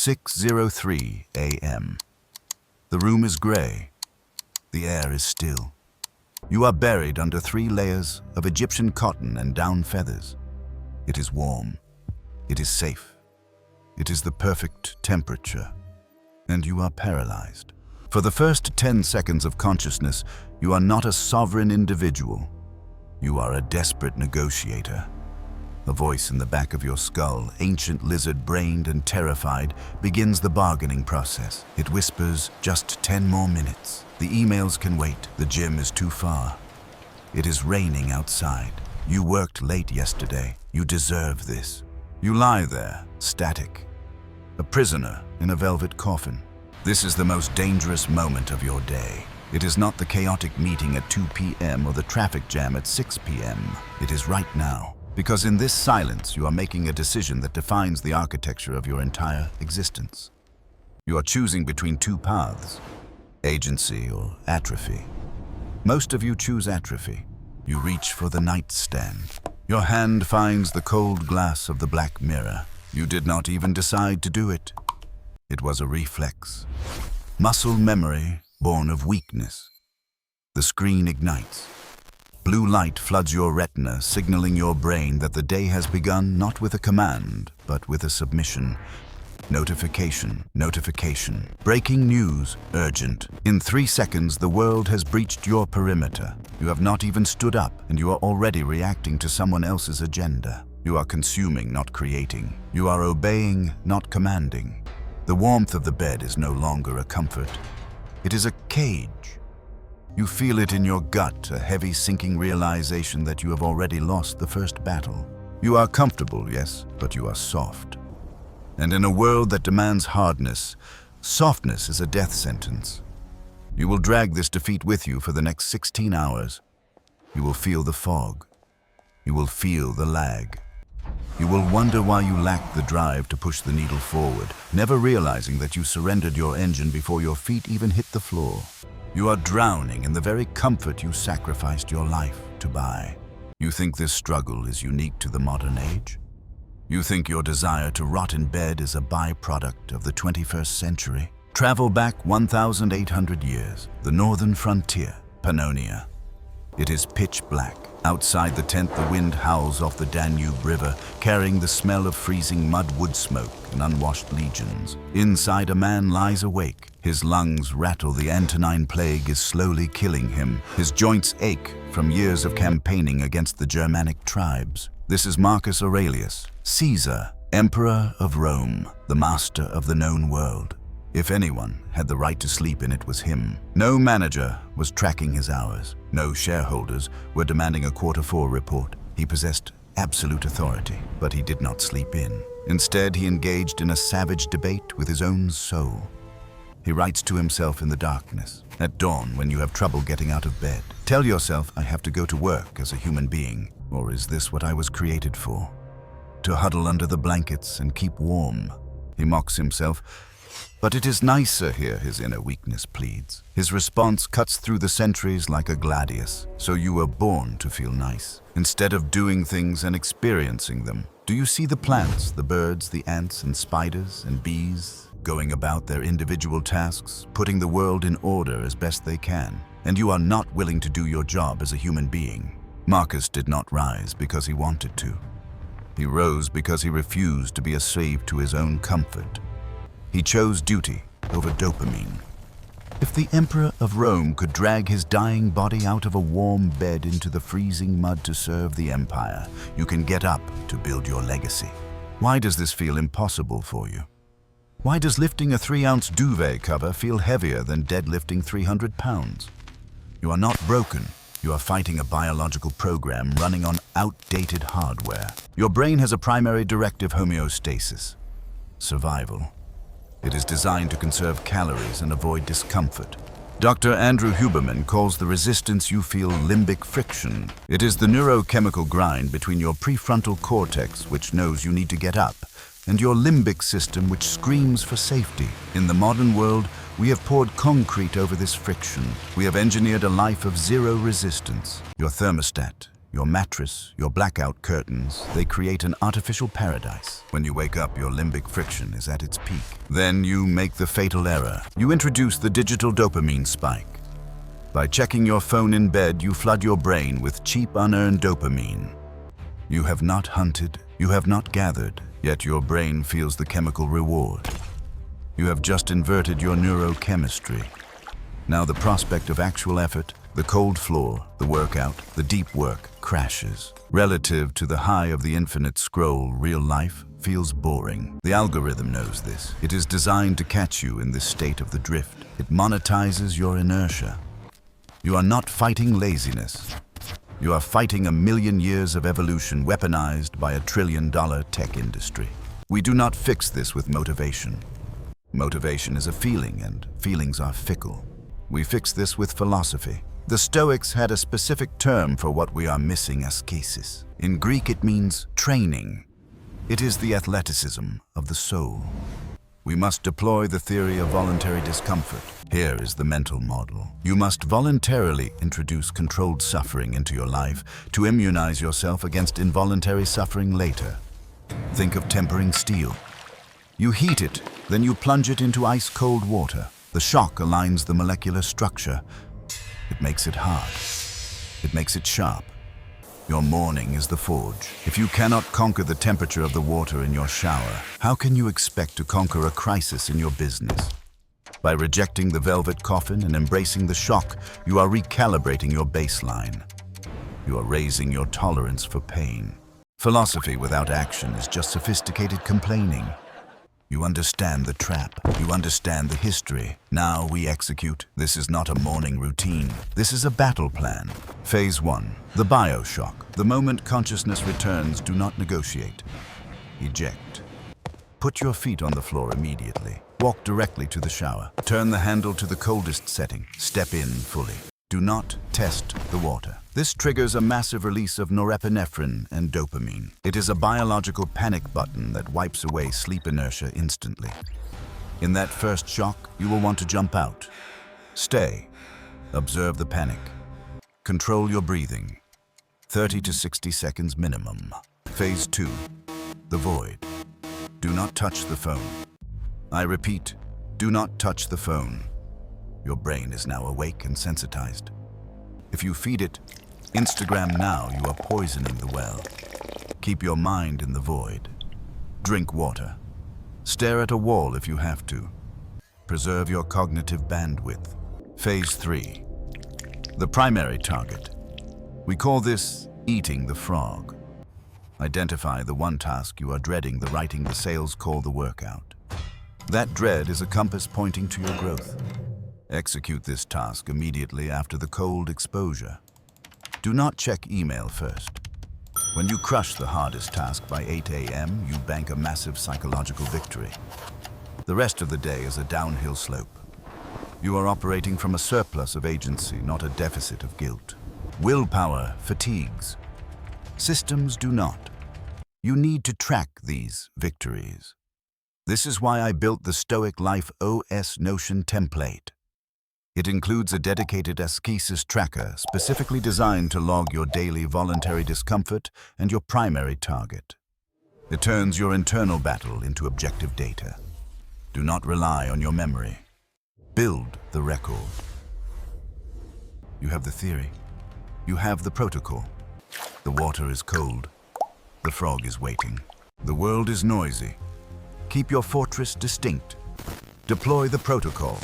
6:03 a.m. The room is gray. The air is still. You are buried under 3 layers of Egyptian cotton and down feathers. It is warm. It is safe. It is the perfect temperature. And you are paralyzed. For the first 10 seconds of consciousness, you are not a sovereign individual. You are a desperate negotiator. A voice in the back of your skull, ancient lizard-brained and terrified, begins the bargaining process. It whispers, just 10 more minutes. The emails can wait. The gym is too far. It is raining outside. You worked late yesterday. You deserve this. You lie there, static. A prisoner in a velvet coffin. This is the most dangerous moment of your day. It is not the chaotic meeting at 2 p.m. or the traffic jam at 6 p.m. It is right now. Because in this silence, you are making a decision that defines the architecture of your entire existence. You are choosing between 2 paths, agency or atrophy. Most of you choose atrophy. You reach for the nightstand. Your hand finds the cold glass of the black mirror. You did not even decide to do it. It was a reflex. Muscle memory born of weakness. The screen ignites. Blue light floods your retina, signaling your brain that the day has begun not with a command, but with a submission. Notification, notification. Breaking news, urgent. In 3 seconds, the world has breached your perimeter. You have not even stood up, and you are already reacting to someone else's agenda. You are consuming, not creating. You are obeying, not commanding. The warmth of the bed is no longer a comfort. It is a cage. You feel it in your gut, a heavy sinking realization that you have already lost the first battle. You are comfortable, yes, but you are soft. And in a world that demands hardness, softness is a death sentence. You will drag this defeat with you for the next 16 hours. You will feel the fog. You will feel the lag. You will wonder why you lack the drive to push the needle forward, never realizing that you surrendered your engine before your feet even hit the floor. You are drowning in the very comfort you sacrificed your life to buy. You think this struggle is unique to the modern age? You think your desire to rot in bed is a byproduct of the 21st century? Travel back 1,800 years, the northern frontier, Pannonia. It is pitch black. Outside the tent, the wind howls off the Danube River, carrying the smell of freezing mud wood smoke and unwashed legions. Inside, a man lies awake. His lungs rattle. The Antonine Plague is slowly killing him. His joints ache from years of campaigning against the Germanic tribes. This is Marcus Aurelius, Caesar, Emperor of Rome, the master of the known world. If anyone had the right to sleep in, it was him. No manager was tracking his hours. No shareholders were demanding a Q4 report. He possessed absolute authority, but he did not sleep in. Instead, he engaged in a savage debate with his own soul. He writes to himself in the darkness, at dawn when you have trouble getting out of bed. Tell yourself, I have to go to work as a human being, or is this what I was created for? To huddle under the blankets and keep warm. He mocks himself, but it is nicer here, his inner weakness pleads. His response cuts through the centuries like a gladius. So you were born to feel nice. Instead of doing things and experiencing them, do you see the plants, the birds, the ants and spiders and bees going about their individual tasks, putting the world in order as best they can? And you are not willing to do your job as a human being. Marcus did not rise because he wanted to. He rose because he refused to be a slave to his own comfort. He chose duty over dopamine. If the Emperor of Rome could drag his dying body out of a warm bed into the freezing mud to serve the empire, you can get up to build your legacy. Why does this feel impossible for you? Why does lifting a 3-ounce duvet cover feel heavier than deadlifting 300 pounds? You are not broken. You are fighting a biological program running on outdated hardware. Your brain has a primary directive homeostasis: survival. It is designed to conserve calories and avoid discomfort. Dr. Andrew Huberman calls the resistance you feel limbic friction. It is the neurochemical grind between your prefrontal cortex, which knows you need to get up, and your limbic system, which screams for safety. In the modern world, we have poured concrete over this friction. We have engineered a life of zero resistance. Your thermostat, your mattress, your blackout curtains, they create an artificial paradise. When you wake up, your limbic friction is at its peak. Then you make the fatal error. You introduce the digital dopamine spike. By checking your phone in bed, you flood your brain with cheap, unearned dopamine. You have not hunted, you have not gathered, yet your brain feels the chemical reward. You have just inverted your neurochemistry. Now the prospect of actual effort, the cold floor, the workout, the deep work crashes. Relative to the high of the infinite scroll, real life feels boring. The algorithm knows this. It is designed to catch you in this state of the drift. It monetizes your inertia. You are not fighting laziness. You are fighting a million years of evolution weaponized by $1 trillion tech industry. We do not fix this with motivation. Motivation is a feeling, and feelings are fickle. We fix this with philosophy. The Stoics had a specific term for what we are missing, askesis. In Greek, it means training. It is the athleticism of the soul. We must deploy the theory of voluntary discomfort. Here is the mental model. You must voluntarily introduce controlled suffering into your life to immunize yourself against involuntary suffering later. Think of tempering steel. You heat it, then you plunge it into ice-cold water. The shock aligns the molecular structure. It makes it hard. It makes it sharp. Your morning is the forge. If you cannot conquer the temperature of the water in your shower, how can you expect to conquer a crisis in your business? By rejecting the velvet coffin and embracing the shock, you are recalibrating your baseline. You are raising your tolerance for pain. Philosophy without action is just sophisticated complaining. You understand the trap. You understand the history. Now we execute. This is not a morning routine. This is a battle plan. Phase 1. The bioshock. The moment consciousness returns, do not negotiate. Eject. Put your feet on the floor immediately. Walk directly to the shower. Turn the handle to the coldest setting. Step in fully. Do not test the water. This triggers a massive release of norepinephrine and dopamine. It is a biological panic button that wipes away sleep inertia instantly. In that first shock, you will want to jump out. Stay. Observe the panic. Control your breathing. 30 to 60 seconds minimum. Phase 2. The void. Do not touch the phone. I repeat, do not touch the phone. Your brain is now awake and sensitized. If you feed it Instagram now, you are poisoning the well. Keep your mind in the void. Drink water. Stare at a wall if you have to. Preserve your cognitive bandwidth. Phase 3. The primary target. We call this eating the frog. Identify the one task you are dreading, the writing, the sales call, the workout. That dread is a compass pointing to your growth. Execute this task immediately after the cold exposure. Do not check email first. When you crush the hardest task by 8 a.m., you bank a massive psychological victory. The rest of the day is a downhill slope. You are operating from a surplus of agency, not a deficit of guilt. Willpower fatigues. Systems do not. You need to track these victories. This is why I built the Stoic Life OS Notion template. It includes a dedicated Askesis tracker specifically designed to log your daily voluntary discomfort and your primary target. It turns your internal battle into objective data. Do not rely on your memory. Build the record. You have the theory. You have the protocol. The water is cold. The frog is waiting. The world is noisy. Keep your fortress distinct. Deploy the protocol.